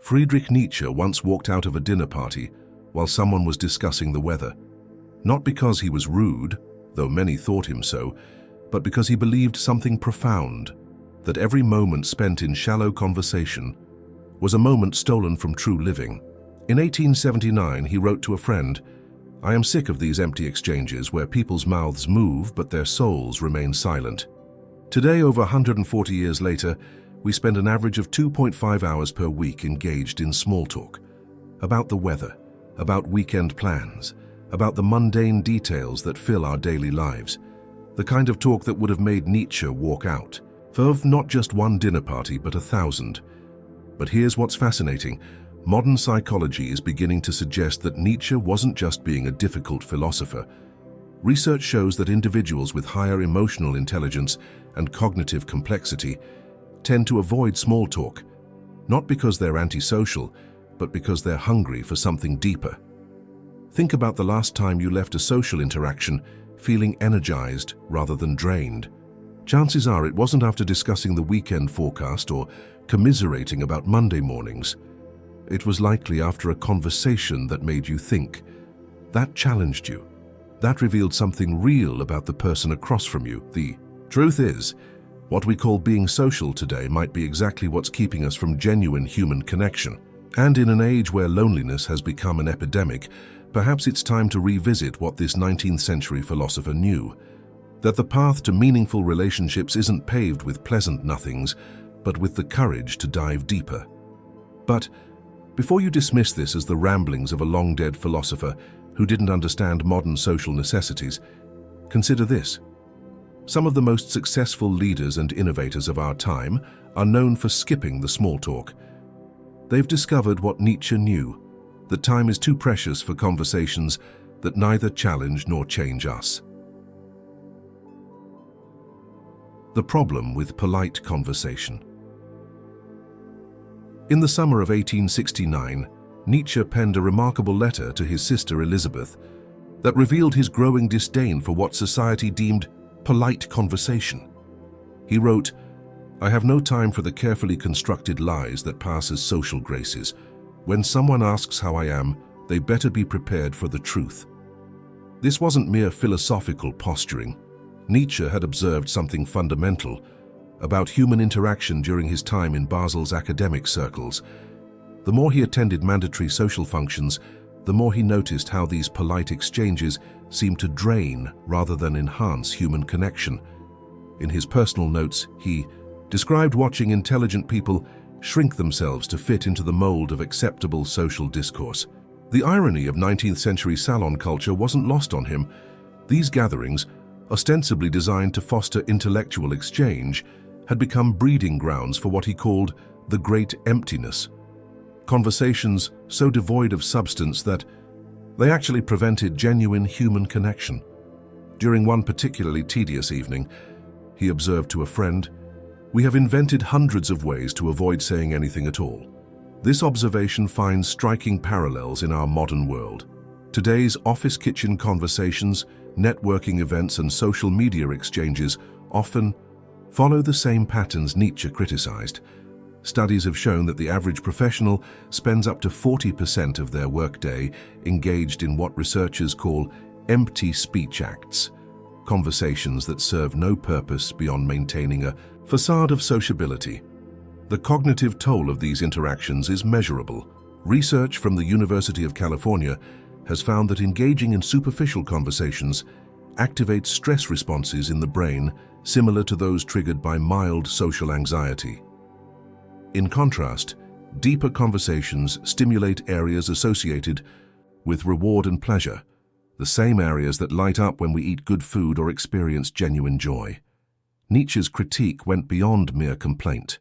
Friedrich Nietzsche once walked out of a dinner party while someone was discussing the weather, not because he was rude, though many thought him so, but because he believed something profound, that every moment spent in shallow conversation was a moment stolen from true living. In 1879, he wrote to a friend, "I am sick of these empty exchanges where people's mouths move but their souls remain silent." Today, over 140 years later, we spend an average of 2.5 hours per week engaged in small talk, about the weather, about weekend plans, about the mundane details that fill our daily lives, the kind of talk that would have made Nietzsche walk out, of not just one dinner party but 1,000. But here's what's fascinating. Modern psychology is beginning to suggest that Nietzsche wasn't just being a difficult philosopher. Research shows that individuals with higher emotional intelligence and cognitive complexity tend to avoid small talk, not because they're antisocial, but because they're hungry for something deeper. Think about the last time you left a social interaction feeling energized rather than drained. Chances are it wasn't after discussing the weekend forecast or commiserating about Monday mornings. It was likely after a conversation that made you think. That challenged you. That revealed something real about the person across from you. The truth is, what we call being social today might be exactly what's keeping us from genuine human connection. And in an age where loneliness has become an epidemic, perhaps it's time to revisit what this 19th century philosopher knew, that the path to meaningful relationships isn't paved with pleasant nothings, but with the courage to dive deeper. But before you dismiss this as the ramblings of a long-dead philosopher who didn't understand modern social necessities, consider this. Some of the most successful leaders and innovators of our time are known for skipping the small talk. They've discovered what Nietzsche knew, that time is too precious for conversations that neither challenge nor change us. The problem with polite conversation. In the summer of 1869, Nietzsche penned a remarkable letter to his sister Elizabeth that revealed his growing disdain for what society deemed polite conversation. He wrote, "I have no time for the carefully constructed lies that pass as social graces. When someone asks how I am, they better be prepared for the truth." This wasn't mere philosophical posturing. Nietzsche had observed something fundamental about human interaction during his time in Basel's academic circles. The more he attended mandatory social functions, the more he noticed how these polite exchanges seemed to drain rather than enhance human connection. In his personal notes, he described watching intelligent people shrink themselves to fit into the mold of acceptable social discourse. The irony of 19th century salon culture wasn't lost on him. These gatherings, ostensibly designed to foster intellectual exchange, had become breeding grounds for what he called the great emptiness. Conversations so devoid of substance that they actually prevented genuine human connection. During one particularly tedious evening, he observed to a friend, "We have invented hundreds of ways to avoid saying anything at all." This observation finds striking parallels in our modern world. Today's office kitchen conversations, networking events, and social media exchanges often follow the same patterns Nietzsche criticized. Studies have shown that the average professional spends up to 40% of their workday engaged in what researchers call empty speech acts, conversations that serve no purpose beyond maintaining a facade of sociability. The cognitive toll of these interactions is measurable. Research from the University of California has found that engaging in superficial conversations activates stress responses in the brain similar to those triggered by mild social anxiety. In contrast, deeper conversations stimulate areas associated with reward and pleasure, the same areas that light up when we eat good food or experience genuine joy. Nietzsche's critique went beyond mere complaint.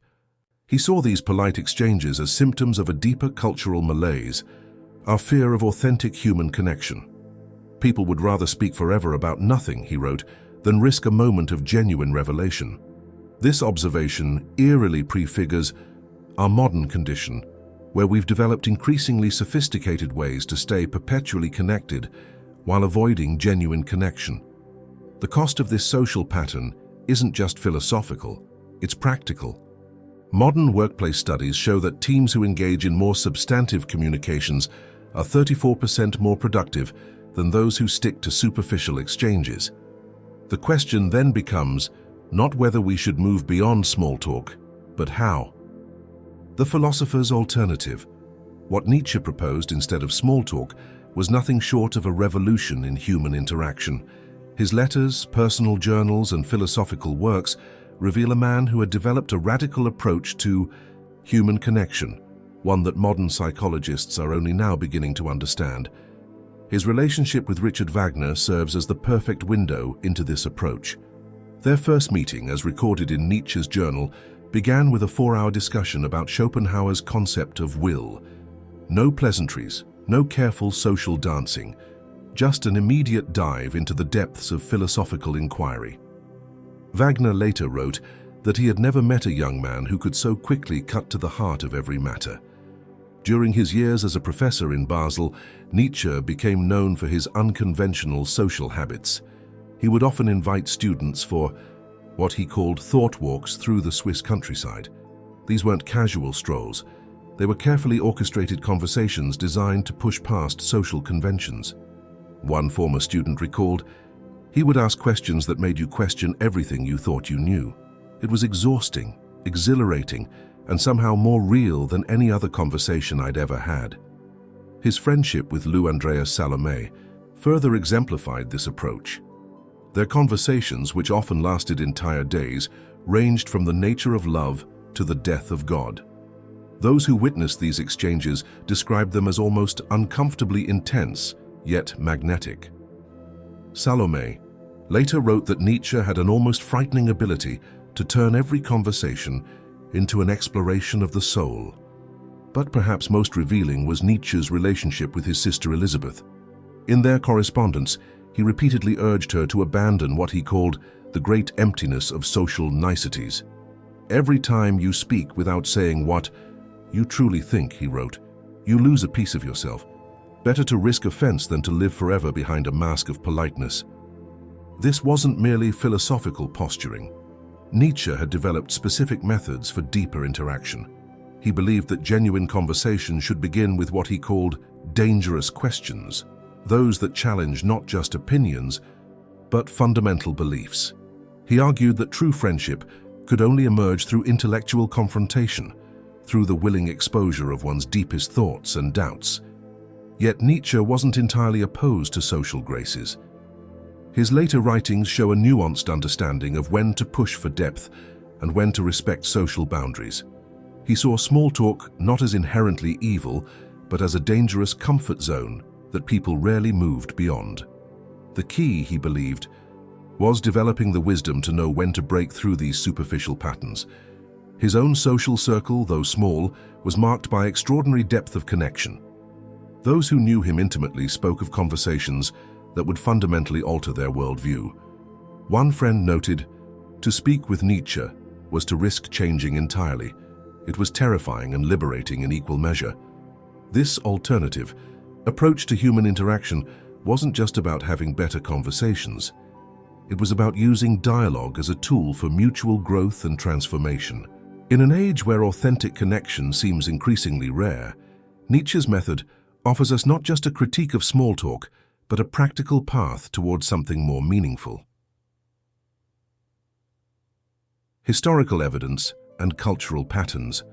He saw these polite exchanges as symptoms of a deeper cultural malaise, our fear of authentic human connection. People would rather speak forever about nothing, he wrote, than risk a moment of genuine revelation. This observation eerily prefigures our modern condition, where we've developed increasingly sophisticated ways to stay perpetually connected while avoiding genuine connection. The cost of this social pattern isn't just philosophical, it's practical. Modern workplace studies show that teams who engage in more substantive communications are 34% more productive than those who stick to superficial exchanges. The question then becomes not whether we should move beyond small talk, but how. The philosopher's alternative. What Nietzsche proposed instead of small talk was nothing short of a revolution in human interaction. His letters, personal journals, and philosophical works reveal a man who had developed a radical approach to human connection, one that modern psychologists are only now beginning to understand. His relationship with Richard Wagner serves as the perfect window into this approach. Their first meeting, as recorded in Nietzsche's journal, began with a 4-hour discussion about Schopenhauer's concept of will. No pleasantries, no careful social dancing, just an immediate dive into the depths of philosophical inquiry. Wagner later wrote that he had never met a young man who could so quickly cut to the heart of every matter. During his years as a professor in Basel, Nietzsche became known for his unconventional social habits. He would often invite students for what he called thought walks through the Swiss countryside. These weren't casual strolls. They were carefully orchestrated conversations designed to push past social conventions. One former student recalled, "He would ask questions that made you question everything you thought you knew. It was exhausting, exhilarating, and somehow more real than any other conversation I'd ever had." His friendship with Lou Andreas Salome further exemplified this approach. Their conversations, which often lasted entire days, ranged from the nature of love to the death of God. Those who witnessed these exchanges described them as almost uncomfortably intense, yet magnetic. Salome later wrote that Nietzsche had an almost frightening ability to turn every conversation into an exploration of the soul. But perhaps most revealing was Nietzsche's relationship with his sister Elizabeth. In their correspondence, he repeatedly urged her to abandon what he called the great emptiness of social niceties. "Every time you speak without saying what you truly think," he wrote, "you lose a piece of yourself. Better to risk offense than to live forever behind a mask of politeness." This wasn't merely philosophical posturing. Nietzsche had developed specific methods for deeper interaction. He believed that genuine conversation should begin with what he called dangerous questions, those that challenge not just opinions, but fundamental beliefs. He argued that true friendship could only emerge through intellectual confrontation, through the willing exposure of one's deepest thoughts and doubts. Yet Nietzsche wasn't entirely opposed to social graces. His later writings show a nuanced understanding of when to push for depth and when to respect social boundaries. He saw small talk not as inherently evil, but as a dangerous comfort zone that people rarely moved beyond. The key, he believed, was developing the wisdom to know when to break through these superficial patterns. His own social circle, though small, was marked by extraordinary depth of connection. Those who knew him intimately spoke of conversations that would fundamentally alter their worldview. One friend noted, "To speak with Nietzsche was to risk changing entirely. It was terrifying and liberating in equal measure." This alternative approach to human interaction wasn't just about having better conversations. It was about using dialogue as a tool for mutual growth and transformation. In an age where authentic connection seems increasingly rare, Nietzsche's method offers us not just a critique of small talk, but a practical path towards something more meaningful. Historical evidence and cultural patterns.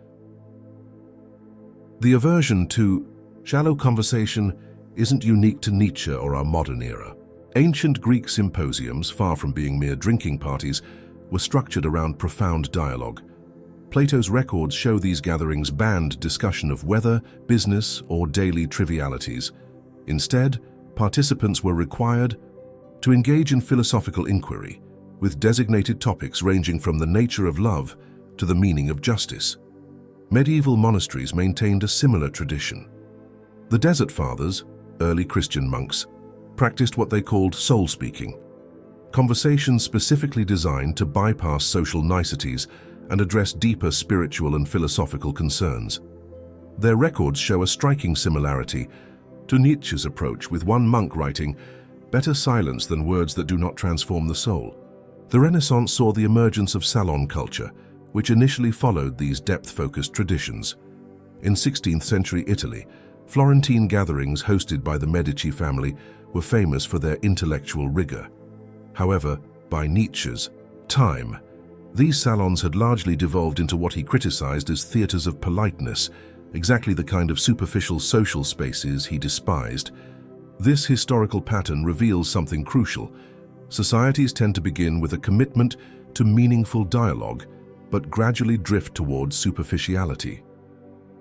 The aversion to shallow conversation isn't unique to Nietzsche or our modern era. Ancient Greek symposiums, far from being mere drinking parties, were structured around profound dialogue. Plato's records show these gatherings banned discussion of weather, business, or daily trivialities. Instead, participants were required to engage in philosophical inquiry, with designated topics ranging from the nature of love to the meaning of justice. Medieval monasteries maintained a similar tradition. The Desert Fathers, early Christian monks, practiced what they called soul-speaking, conversations specifically designed to bypass social niceties and address deeper spiritual and philosophical concerns. Their records show a striking similarity to Nietzsche's approach, with one monk writing, "Better silence than words that do not transform the soul." The Renaissance saw the emergence of salon culture, which initially followed these depth-focused traditions. In 16th century Italy, Florentine gatherings hosted by the Medici family were famous for their intellectual rigor. However, by Nietzsche's time, these salons had largely devolved into what he criticized as theaters of politeness, exactly the kind of superficial social spaces he despised. This historical pattern reveals something crucial. Societies tend to begin with a commitment to meaningful dialogue, but gradually drift towards superficiality.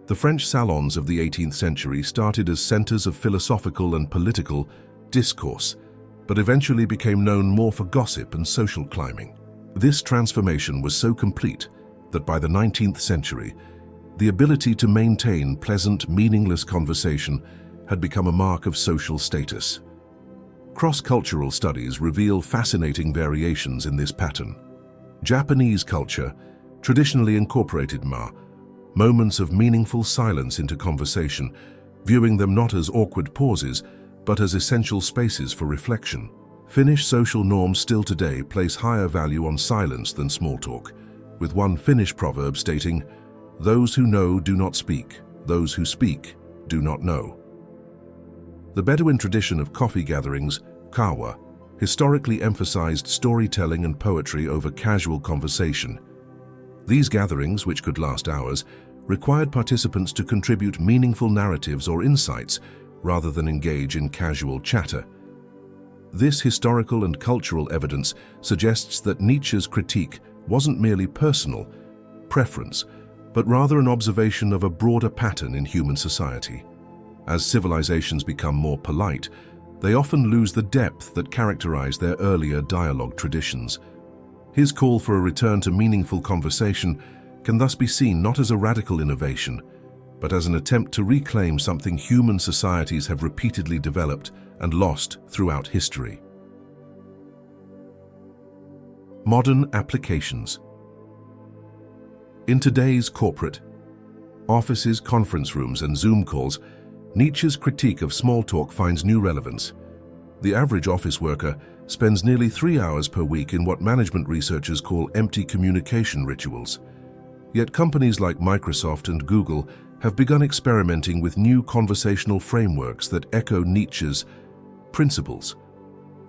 The French salons of the 18th century started as centers of philosophical and political discourse, but eventually became known more for gossip and social climbing. This transformation was so complete that by the 19th century, the ability to maintain pleasant, meaningless conversation had become a mark of social status. Cross-cultural studies reveal fascinating variations in this pattern. Japanese culture traditionally incorporated moments of meaningful silence into conversation, viewing them not as awkward pauses, but as essential spaces for reflection. Finnish social norms still today place higher value on silence than small talk, with one Finnish proverb stating, "Those who know do not speak, those who speak do not know." The Bedouin tradition of coffee gatherings, kawa, historically emphasized storytelling and poetry over casual conversation. These gatherings, which could last hours, required participants to contribute meaningful narratives or insights rather than engage in casual chatter. This historical and cultural evidence suggests that Nietzsche's critique wasn't merely personal preference, but rather an observation of a broader pattern in human society. As civilizations become more polite, they often lose the depth that characterized their earlier dialogue traditions. His call for a return to meaningful conversation can thus be seen not as a radical innovation, but as an attempt to reclaim something human societies have repeatedly developed and lost throughout history. Modern applications. In today's corporate offices, conference rooms, and Zoom calls, Nietzsche's critique of small talk finds new relevance. The average office worker spends nearly 3 hours per week in what management researchers call empty communication rituals. Yet companies like Microsoft and Google have begun experimenting with new conversational frameworks that echo Nietzsche's principles.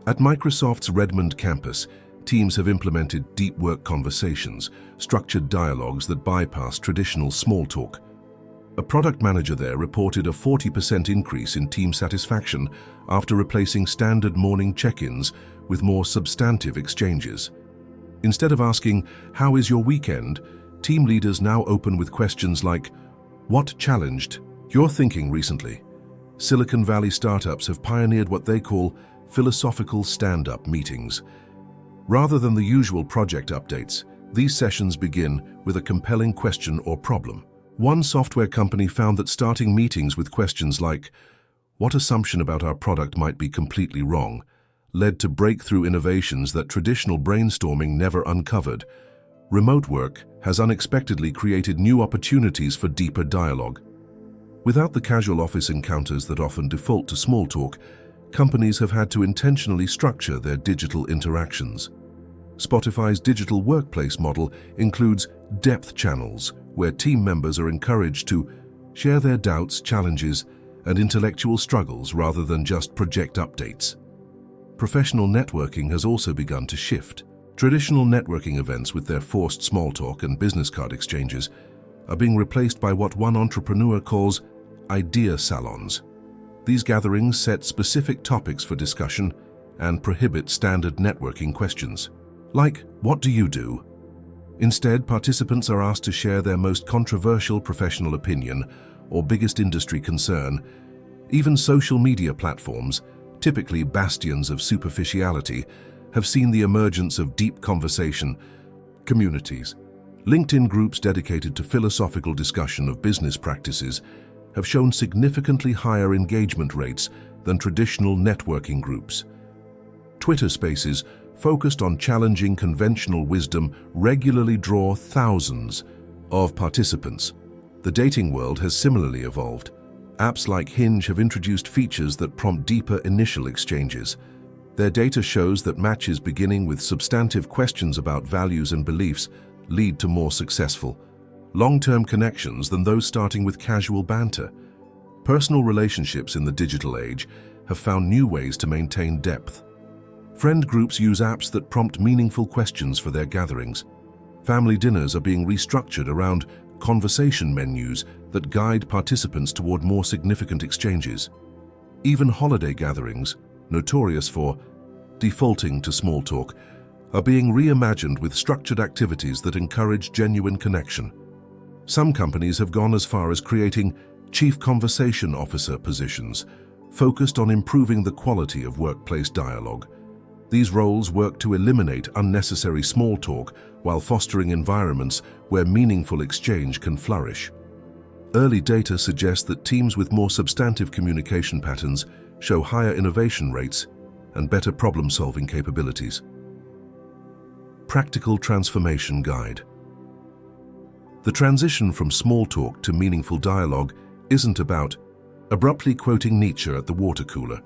At Microsoft's Redmond campus, teams have implemented deep work conversations, structured dialogues that bypass traditional small talk. A product manager there reported a 40% increase in team satisfaction after replacing standard morning check-ins with more substantive exchanges. Instead of asking, "How is your weekend?" team leaders now open with questions like, "What challenged your thinking recently?" Silicon Valley startups have pioneered what they call philosophical stand-up meetings. Rather than the usual project updates, these sessions begin with a compelling question or problem. One software company found that starting meetings with questions like, "What assumption about our product might be completely wrong?" led to breakthrough innovations that traditional brainstorming never uncovered. Remote work has unexpectedly created new opportunities for deeper dialogue. Without the casual office encounters that often default to small talk, companies have had to intentionally structure their digital interactions. Spotify's digital workplace model includes depth channels, where team members are encouraged to share their doubts, challenges, and intellectual struggles rather than just project updates. Professional networking has also begun to shift. Traditional networking events with their forced small talk and business card exchanges are being replaced by what one entrepreneur calls idea salons. These gatherings set specific topics for discussion and prohibit standard networking questions, like, "What do you do?" Instead, participants are asked to share their most controversial professional opinion or biggest industry concern. Even social media platforms, typically bastions of superficiality, have seen the emergence of deep conversation communities. LinkedIn groups dedicated to philosophical discussion of business practices have shown significantly higher engagement rates than traditional networking groups. Twitter spaces, focused on challenging conventional wisdom, regularly draw thousands of participants. The dating world has similarly evolved. Apps like Hinge have introduced features that prompt deeper initial exchanges. Their data shows that matches beginning with substantive questions about values and beliefs lead to more successful, long-term connections than those starting with casual banter. Personal relationships in the digital age have found new ways to maintain depth. Friend groups use apps that prompt meaningful questions for their gatherings. Family dinners are being restructured around conversation menus that guide participants toward more significant exchanges. Even holiday gatherings, notorious for defaulting to small talk, are being reimagined with structured activities that encourage genuine connection. Some companies have gone as far as creating Chief Conversation Officer positions, focused on improving the quality of workplace dialogue. These roles work to eliminate unnecessary small talk while fostering environments where meaningful exchange can flourish. Early data suggests that teams with more substantive communication patterns show higher innovation rates and better problem-solving capabilities. Practical Transformation Guide. The transition from small talk to meaningful dialogue isn't about abruptly quoting Nietzsche at the water cooler.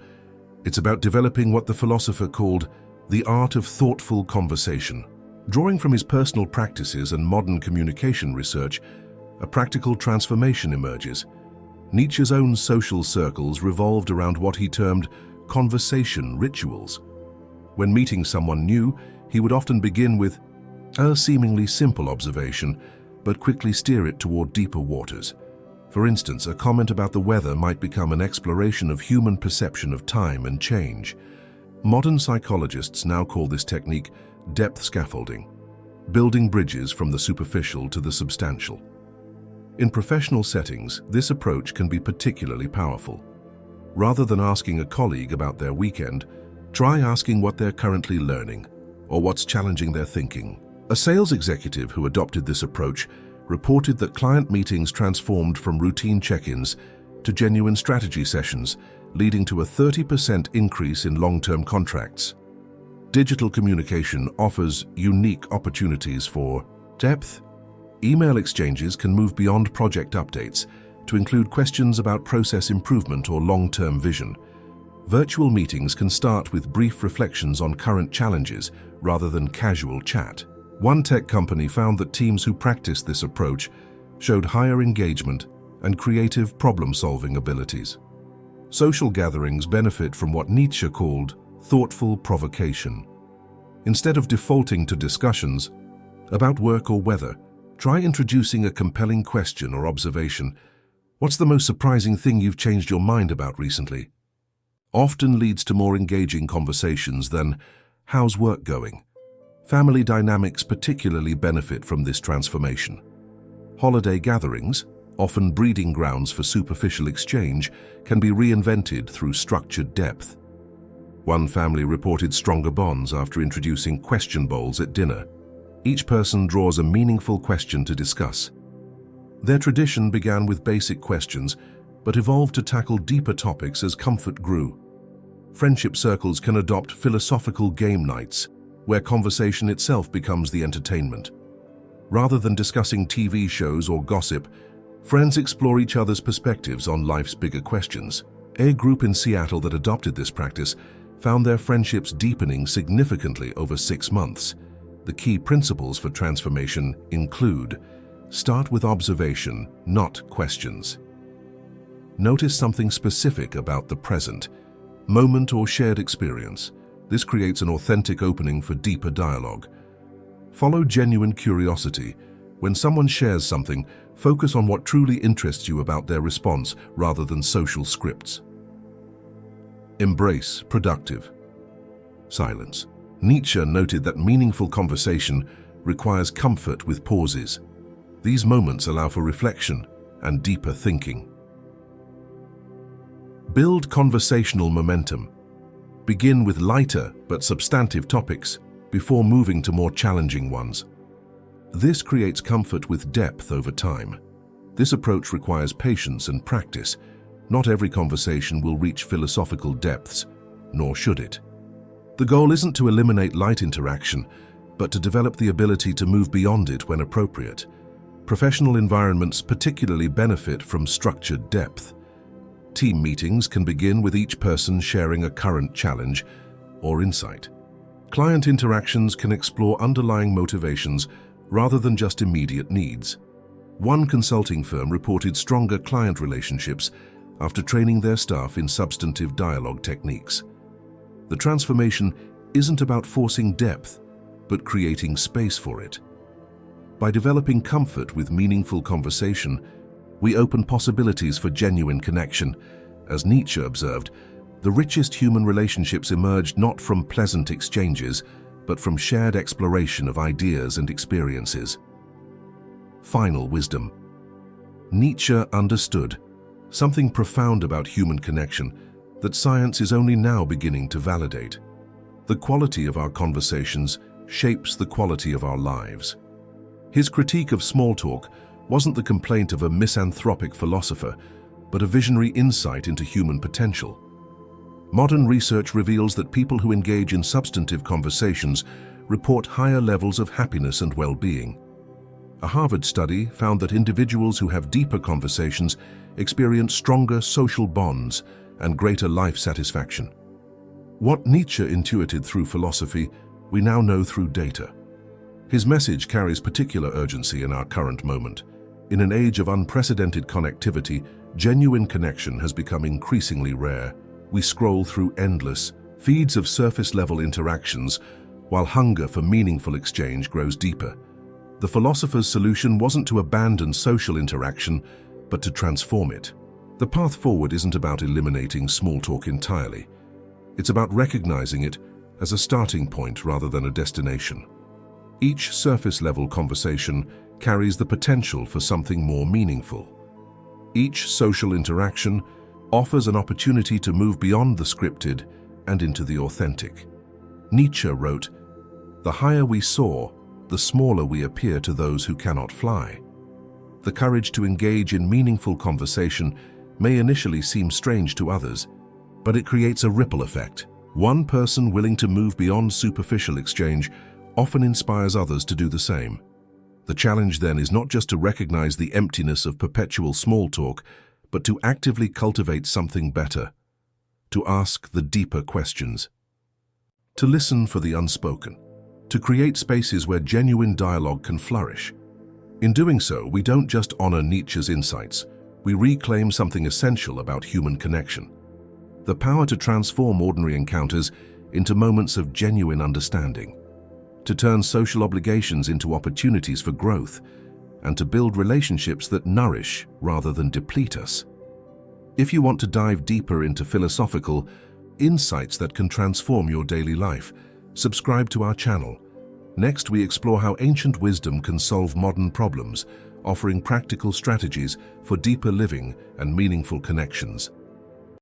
It's about developing what the philosopher called the art of thoughtful conversation. Drawing from his personal practices and modern communication research, a practical transformation emerges. Nietzsche's own social circles revolved around what he termed conversation rituals. When meeting someone new, he would often begin with a seemingly simple observation, but quickly steer it toward deeper waters. For instance, a comment about the weather might become an exploration of human perception of time and change. Modern psychologists now call this technique depth scaffolding, building bridges from the superficial to the substantial. In professional settings, this approach can be particularly powerful. Rather than asking a colleague about their weekend, try asking what they're currently learning or what's challenging their thinking. A sales executive who adopted this approach reported that client meetings transformed from routine check-ins to genuine strategy sessions, leading to a 30% increase in long-term contracts. Digital communication offers unique opportunities for depth. Email exchanges can move beyond project updates to include questions about process improvement or long-term vision. Virtual meetings can start with brief reflections on current challenges rather than casual chat. One tech company found that teams who practiced this approach showed higher engagement and creative problem-solving abilities. Social gatherings benefit from what Nietzsche called thoughtful provocation. Instead of defaulting to discussions about work or weather, try introducing a compelling question or observation. What's the most surprising thing you've changed your mind about recently? Often leads to more engaging conversations than, how's work going? Family dynamics particularly benefit from this transformation. Holiday gatherings, often breeding grounds for superficial exchange, can be reinvented through structured depth. One family reported stronger bonds after introducing question bowls at dinner. Each person draws a meaningful question to discuss. Their tradition began with basic questions, but evolved to tackle deeper topics as comfort grew. Friendship circles can adopt philosophical game nights, where conversation itself becomes the entertainment. Rather than discussing TV shows or gossip, friends explore each other's perspectives on life's bigger questions. A group in Seattle that adopted this practice found their friendships deepening significantly over 6 months. The key principles for transformation include: start with observation, not questions. Notice something specific about the present, moment or shared experience. This creates an authentic opening for deeper dialogue. Follow genuine curiosity. When someone shares something, focus on what truly interests you about their response rather than social scripts. Embrace productive silence. Nietzsche noted that meaningful conversation requires comfort with pauses. These moments allow for reflection and deeper thinking. Build conversational momentum. Begin with lighter but substantive topics before moving to more challenging ones. This creates comfort with depth over time. This approach requires patience and practice. Not every conversation will reach philosophical depths, nor should it. The goal isn't to eliminate light interaction, but to develop the ability to move beyond it when appropriate. Professional environments particularly benefit from structured depth. Team meetings can begin with each person sharing a current challenge or insight. Client interactions can explore underlying motivations rather than just immediate needs. One consulting firm reported stronger client relationships after training their staff in substantive dialogue techniques. The transformation isn't about forcing depth, but creating space for it. By developing comfort with meaningful conversation, we open possibilities for genuine connection. As Nietzsche observed, the richest human relationships emerged not from pleasant exchanges, but from shared exploration of ideas and experiences. Final wisdom. Nietzsche understood something profound about human connection that science is only now beginning to validate. The quality of our conversations shapes the quality of our lives. His critique of small talk wasn't the complaint of a misanthropic philosopher, but a visionary insight into human potential. Modern research reveals that people who engage in substantive conversations report higher levels of happiness and well-being. A Harvard study found that individuals who have deeper conversations experience stronger social bonds and greater life satisfaction. What Nietzsche intuited through philosophy, we now know through data. His message carries particular urgency in our current moment. In an age of unprecedented connectivity, genuine connection has become increasingly rare. We scroll through endless feeds of surface-level interactions, while hunger for meaningful exchange grows deeper. The philosopher's solution wasn't to abandon social interaction, but to transform it. The path forward isn't about eliminating small talk entirely. It's about recognizing it as a starting point rather than a destination. Each surface-level conversation carries the potential for something more meaningful. Each social interaction offers an opportunity to move beyond the scripted and into the authentic. Nietzsche wrote, "The higher we soar, the smaller we appear to those who cannot fly." The courage to engage in meaningful conversation may initially seem strange to others, but it creates a ripple effect. One person willing to move beyond superficial exchange often inspires others to do the same. The challenge then is not just to recognize the emptiness of perpetual small talk, but to actively cultivate something better, to ask the deeper questions, to listen for the unspoken, to create spaces where genuine dialogue can flourish. In doing so, we don't just honor Nietzsche's insights, we reclaim something essential about human connection: the power to transform ordinary encounters into moments of genuine understanding, to turn social obligations into opportunities for growth, and to build relationships that nourish rather than deplete us. If you want to dive deeper into philosophical insights that can transform your daily life, subscribe to our channel. Next, we explore how ancient wisdom can solve modern problems, offering practical strategies for deeper living and meaningful connections.